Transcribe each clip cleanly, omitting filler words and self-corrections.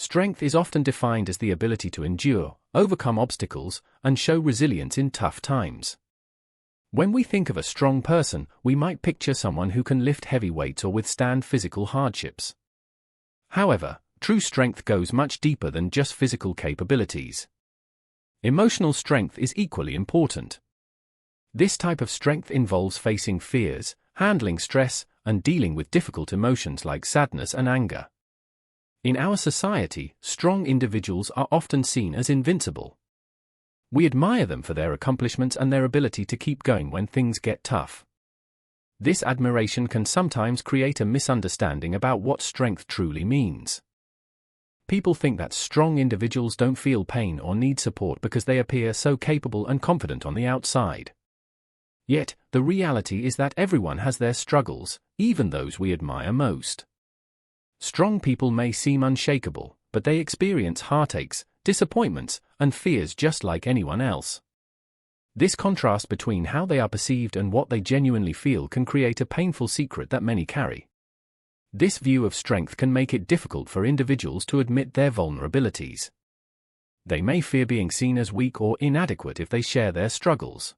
Strength is often defined as the ability to endure, overcome obstacles, and show resilience in tough times. When we think of a strong person, we might picture someone who can lift heavy weights or withstand physical hardships. However, true strength goes much deeper than just physical capabilities. Emotional strength is equally important. This type of strength involves facing fears, handling stress, and dealing with difficult emotions like sadness and anger. In our society, strong individuals are often seen as invincible. We admire them for their accomplishments and their ability to keep going when things get tough. This admiration can sometimes create a misunderstanding about what strength truly means. People think that strong individuals don't feel pain or need support because they appear so capable and confident on the outside. Yet, the reality is that everyone has their struggles, even those we admire most. Strong people may seem unshakable, but they experience heartaches, disappointments, and fears just like anyone else. This contrast between how they are perceived and what they genuinely feel can create a painful secret that many carry. This view of strength can make it difficult for individuals to admit their vulnerabilities. They may fear being seen as weak or inadequate if they share their struggles.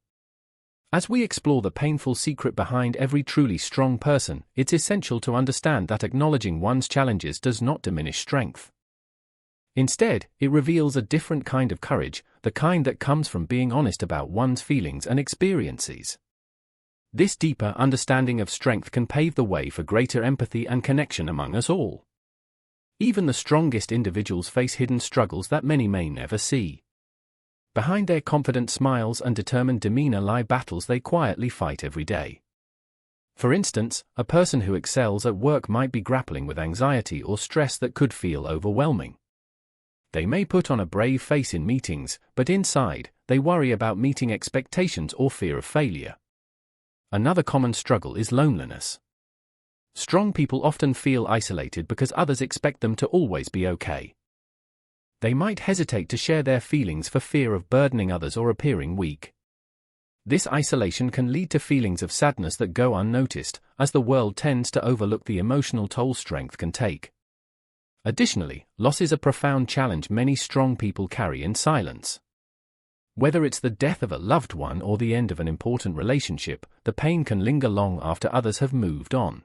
As we explore the painful secret behind every truly strong person, it's essential to understand that acknowledging one's challenges does not diminish strength. Instead, it reveals a different kind of courage, the kind that comes from being honest about one's feelings and experiences. This deeper understanding of strength can pave the way for greater empathy and connection among us all. Even the strongest individuals face hidden struggles that many may never see. Behind their confident smiles and determined demeanor lie battles they quietly fight every day. For instance, a person who excels at work might be grappling with anxiety or stress that could feel overwhelming. They may put on a brave face in meetings, but inside, they worry about meeting expectations or fear of failure. Another common struggle is loneliness. Strong people often feel isolated because others expect them to always be okay. They might hesitate to share their feelings for fear of burdening others or appearing weak. This isolation can lead to feelings of sadness that go unnoticed, as the world tends to overlook the emotional toll strength can take. Additionally, loss is a profound challenge many strong people carry in silence. Whether it's the death of a loved one or the end of an important relationship, the pain can linger long after others have moved on.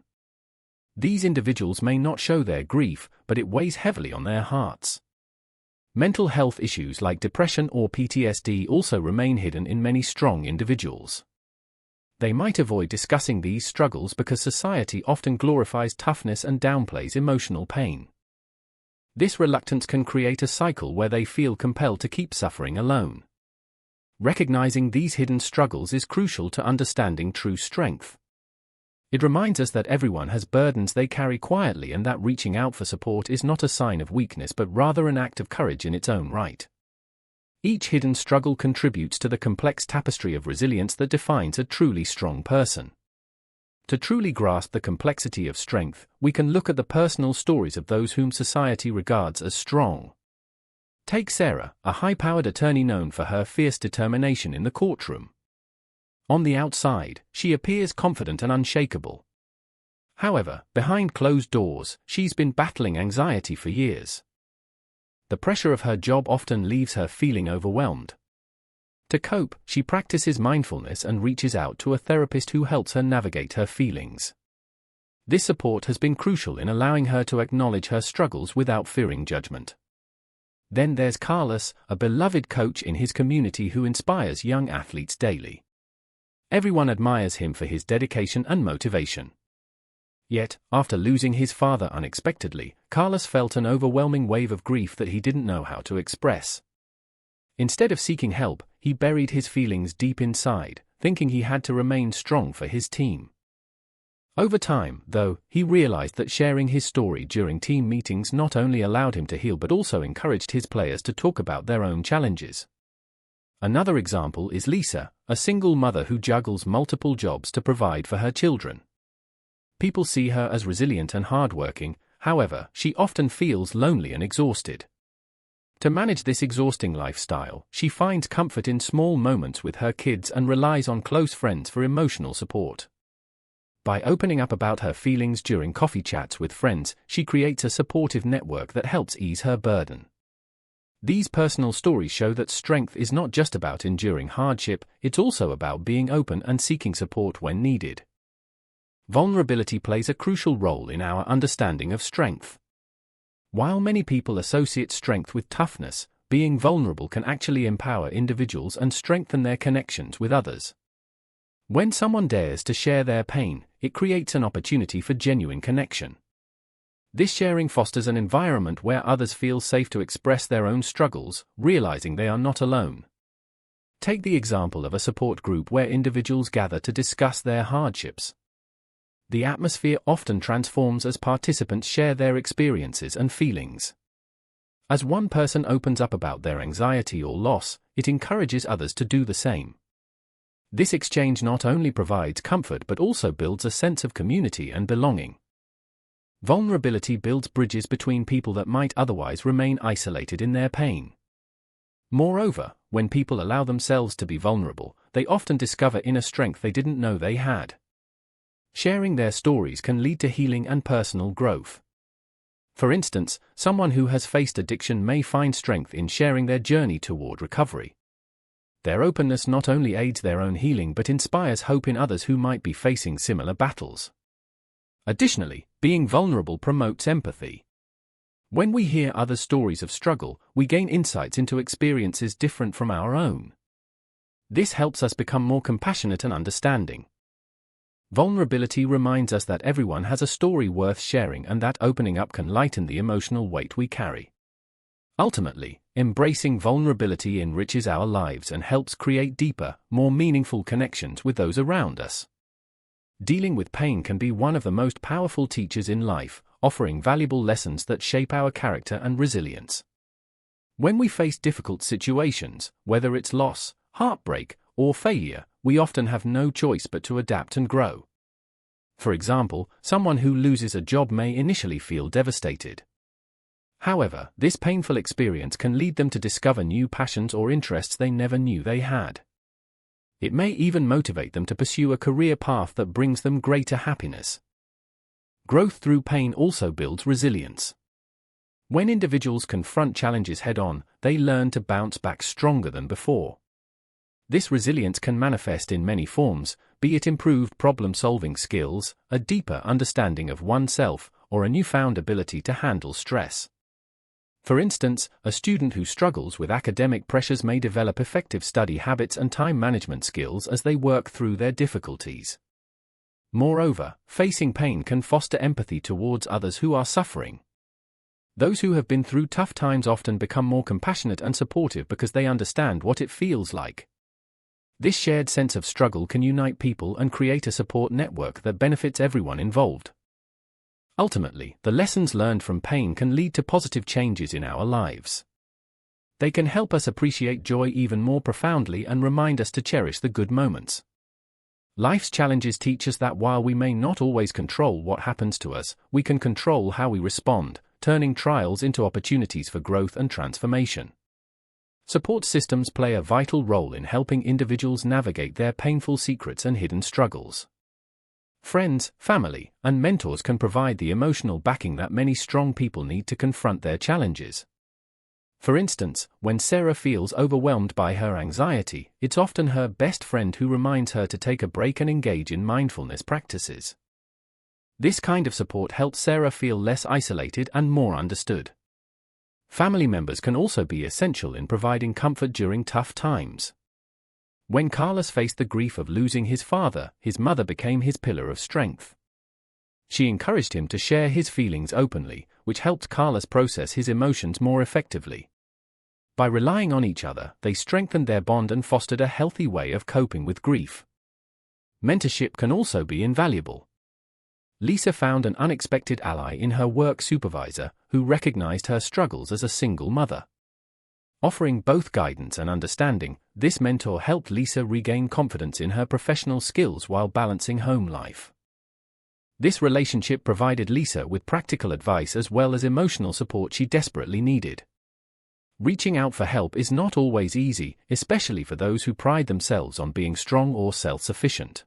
These individuals may not show their grief, but it weighs heavily on their hearts. Mental health issues like depression or PTSD also remain hidden in many strong individuals. They might avoid discussing these struggles because society often glorifies toughness and downplays emotional pain. This reluctance can create a cycle where they feel compelled to keep suffering alone. Recognizing these hidden struggles is crucial to understanding true strength. It reminds us that everyone has burdens they carry quietly and that reaching out for support is not a sign of weakness but rather an act of courage in its own right. Each hidden struggle contributes to the complex tapestry of resilience that defines a truly strong person. To truly grasp the complexity of strength, we can look at the personal stories of those whom society regards as strong. Take Sarah, a high-powered attorney known for her fierce determination in the courtroom. On the outside, she appears confident and unshakable. However, behind closed doors, she's been battling anxiety for years. The pressure of her job often leaves her feeling overwhelmed. To cope, she practices mindfulness and reaches out to a therapist who helps her navigate her feelings. This support has been crucial in allowing her to acknowledge her struggles without fearing judgment. Then there's Carlos, a beloved coach in his community who inspires young athletes daily. Everyone admires him for his dedication and motivation. Yet, after losing his father unexpectedly, Carlos felt an overwhelming wave of grief that he didn't know how to express. Instead of seeking help, he buried his feelings deep inside, thinking he had to remain strong for his team. Over time, though, he realized that sharing his story during team meetings not only allowed him to heal but also encouraged his players to talk about their own challenges. Another example is Lisa, a single mother who juggles multiple jobs to provide for her children. People see her as resilient and hardworking, however, she often feels lonely and exhausted. To manage this exhausting lifestyle, she finds comfort in small moments with her kids and relies on close friends for emotional support. By opening up about her feelings during coffee chats with friends, she creates a supportive network that helps ease her burden. These personal stories show that strength is not just about enduring hardship, it's also about being open and seeking support when needed. Vulnerability plays a crucial role in our understanding of strength. While many people associate strength with toughness, being vulnerable can actually empower individuals and strengthen their connections with others. When someone dares to share their pain, it creates an opportunity for genuine connection. This sharing fosters an environment where others feel safe to express their own struggles, realizing they are not alone. Take the example of a support group where individuals gather to discuss their hardships. The atmosphere often transforms as participants share their experiences and feelings. As one person opens up about their anxiety or loss, it encourages others to do the same. This exchange not only provides comfort but also builds a sense of community and belonging. Vulnerability builds bridges between people that might otherwise remain isolated in their pain. Moreover, when people allow themselves to be vulnerable, they often discover inner strength they didn't know they had. Sharing their stories can lead to healing and personal growth. For instance, someone who has faced addiction may find strength in sharing their journey toward recovery. Their openness not only aids their own healing but inspires hope in others who might be facing similar battles. Additionally, being vulnerable promotes empathy. When we hear others' stories of struggle, we gain insights into experiences different from our own. This helps us become more compassionate and understanding. Vulnerability reminds us that everyone has a story worth sharing and that opening up can lighten the emotional weight we carry. Ultimately, embracing vulnerability enriches our lives and helps create deeper, more meaningful connections with those around us. Dealing with pain can be one of the most powerful teachers in life, offering valuable lessons that shape our character and resilience. When we face difficult situations, whether it's loss, heartbreak, or failure, we often have no choice but to adapt and grow. For example, someone who loses a job may initially feel devastated. However, this painful experience can lead them to discover new passions or interests they never knew they had. It may even motivate them to pursue a career path that brings them greater happiness. Growth through pain also builds resilience. When individuals confront challenges head-on, they learn to bounce back stronger than before. This resilience can manifest in many forms, be it improved problem-solving skills, a deeper understanding of oneself, or a newfound ability to handle stress. For instance, a student who struggles with academic pressures may develop effective study habits and time management skills as they work through their difficulties. Moreover, facing pain can foster empathy towards others who are suffering. Those who have been through tough times often become more compassionate and supportive because they understand what it feels like. This shared sense of struggle can unite people and create a support network that benefits everyone involved. Ultimately, the lessons learned from pain can lead to positive changes in our lives. They can help us appreciate joy even more profoundly and remind us to cherish the good moments. Life's challenges teach us that while we may not always control what happens to us, we can control how we respond, turning trials into opportunities for growth and transformation. Support systems play a vital role in helping individuals navigate their painful secrets and hidden struggles. Friends, family, and mentors can provide the emotional backing that many strong people need to confront their challenges. For instance, when Sarah feels overwhelmed by her anxiety, it's often her best friend who reminds her to take a break and engage in mindfulness practices. This kind of support helps Sarah feel less isolated and more understood. Family members can also be essential in providing comfort during tough times. When Carlos faced the grief of losing his father, his mother became his pillar of strength. She encouraged him to share his feelings openly, which helped Carlos process his emotions more effectively. By relying on each other, they strengthened their bond and fostered a healthy way of coping with grief. Mentorship can also be invaluable. Lisa found an unexpected ally in her work supervisor, who recognized her struggles as a single mother. Offering both guidance and understanding, this mentor helped Lisa regain confidence in her professional skills while balancing home life. This relationship provided Lisa with practical advice as well as emotional support she desperately needed. Reaching out for help is not always easy, especially for those who pride themselves on being strong or self-sufficient.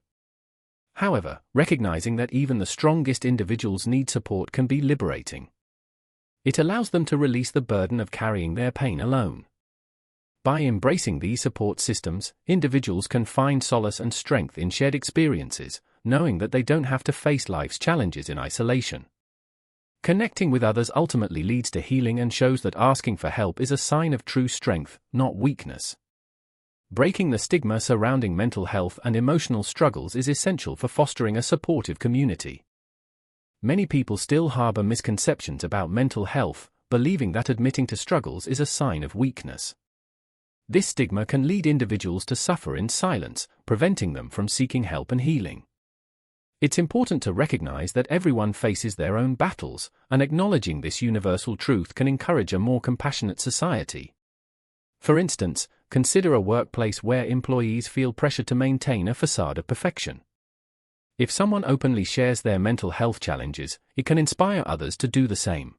However, recognizing that even the strongest individuals need support can be liberating. It allows them to release the burden of carrying their pain alone. By embracing these support systems, individuals can find solace and strength in shared experiences, knowing that they don't have to face life's challenges in isolation. Connecting with others ultimately leads to healing and shows that asking for help is a sign of true strength, not weakness. Breaking the stigma surrounding mental health and emotional struggles is essential for fostering a supportive community. Many people still harbor misconceptions about mental health, believing that admitting to struggles is a sign of weakness. This stigma can lead individuals to suffer in silence, preventing them from seeking help and healing. It's important to recognize that everyone faces their own battles, and acknowledging this universal truth can encourage a more compassionate society. For instance, consider a workplace where employees feel pressure to maintain a facade of perfection. If someone openly shares their mental health challenges, it can inspire others to do the same.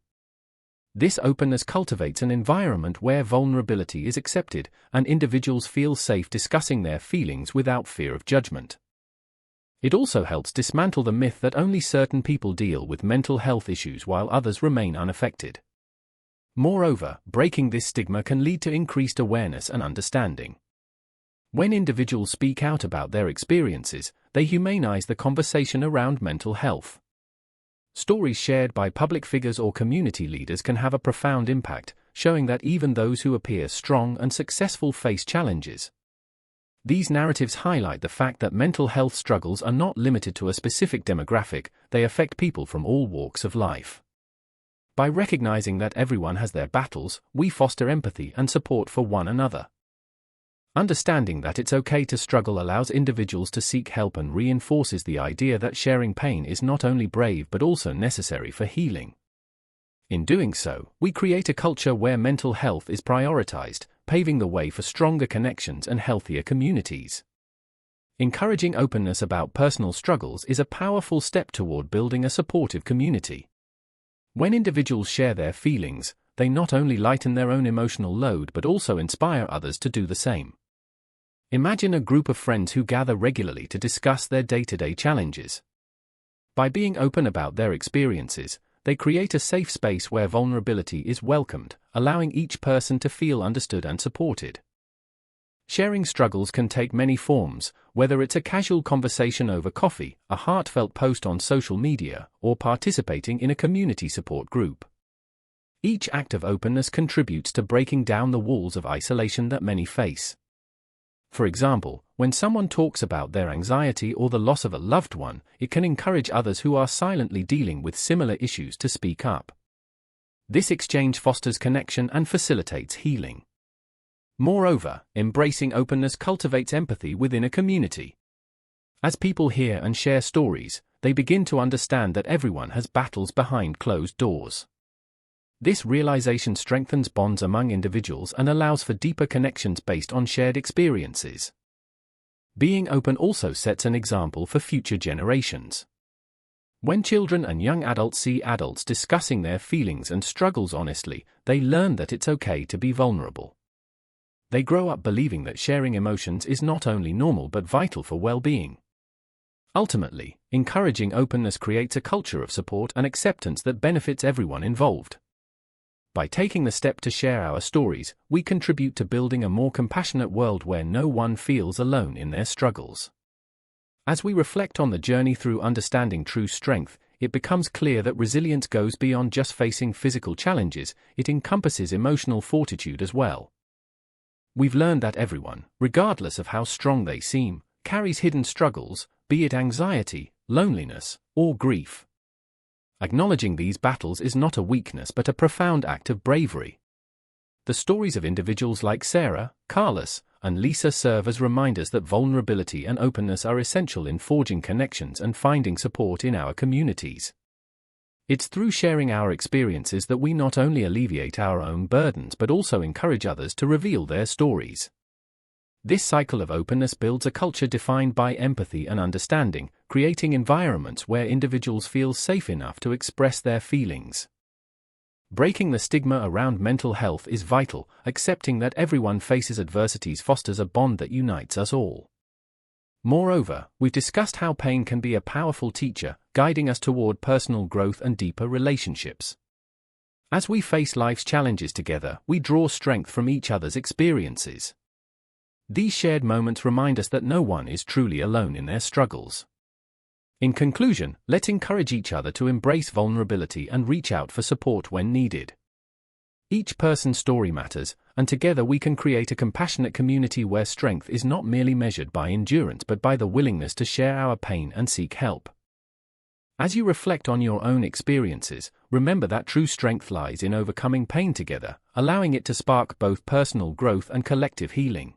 This openness cultivates an environment where vulnerability is accepted, and individuals feel safe discussing their feelings without fear of judgment. It also helps dismantle the myth that only certain people deal with mental health issues while others remain unaffected. Moreover, breaking this stigma can lead to increased awareness and understanding. When individuals speak out about their experiences, they humanize the conversation around mental health. Stories shared by public figures or community leaders can have a profound impact, showing that even those who appear strong and successful face challenges. These narratives highlight the fact that mental health struggles are not limited to a specific demographic, they affect people from all walks of life. By recognizing that everyone has their battles, we foster empathy and support for one another. Understanding that it's okay to struggle allows individuals to seek help and reinforces the idea that sharing pain is not only brave but also necessary for healing. In doing so, we create a culture where mental health is prioritized, paving the way for stronger connections and healthier communities. Encouraging openness about personal struggles is a powerful step toward building a supportive community. When individuals share their feelings, they not only lighten their own emotional load but also inspire others to do the same. Imagine a group of friends who gather regularly to discuss their day-to-day challenges. By being open about their experiences, they create a safe space where vulnerability is welcomed, allowing each person to feel understood and supported. Sharing struggles can take many forms, whether it's a casual conversation over coffee, a heartfelt post on social media, or participating in a community support group. Each act of openness contributes to breaking down the walls of isolation that many face. For example, when someone talks about their anxiety or the loss of a loved one, it can encourage others who are silently dealing with similar issues to speak up. This exchange fosters connection and facilitates healing. Moreover, embracing openness cultivates empathy within a community. As people hear and share stories, they begin to understand that everyone has battles behind closed doors. This realization strengthens bonds among individuals and allows for deeper connections based on shared experiences. Being open also sets an example for future generations. When children and young adults see adults discussing their feelings and struggles honestly, they learn that it's okay to be vulnerable. They grow up believing that sharing emotions is not only normal but vital for well-being. Ultimately, encouraging openness creates a culture of support and acceptance that benefits everyone involved. By taking the step to share our stories, we contribute to building a more compassionate world where no one feels alone in their struggles. As we reflect on the journey through understanding true strength, it becomes clear that resilience goes beyond just facing physical challenges, it encompasses emotional fortitude as well. We've learned that everyone, regardless of how strong they seem, carries hidden struggles, be it anxiety, loneliness, or grief. Acknowledging these battles is not a weakness but a profound act of bravery. The stories of individuals like Sarah, Carlos, and Lisa serve as reminders that vulnerability and openness are essential in forging connections and finding support in our communities. It's through sharing our experiences that we not only alleviate our own burdens but also encourage others to reveal their stories. This cycle of openness builds a culture defined by empathy and understanding, creating environments where individuals feel safe enough to express their feelings. Breaking the stigma around mental health is vital, accepting that everyone faces adversities fosters a bond that unites us all. Moreover, we've discussed how pain can be a powerful teacher, guiding us toward personal growth and deeper relationships. As we face life's challenges together, we draw strength from each other's experiences. These shared moments remind us that no one is truly alone in their struggles. In conclusion, let's encourage each other to embrace vulnerability and reach out for support when needed. Each person's story matters, and together we can create a compassionate community where strength is not merely measured by endurance but by the willingness to share our pain and seek help. As you reflect on your own experiences, remember that true strength lies in overcoming pain together, allowing it to spark both personal growth and collective healing.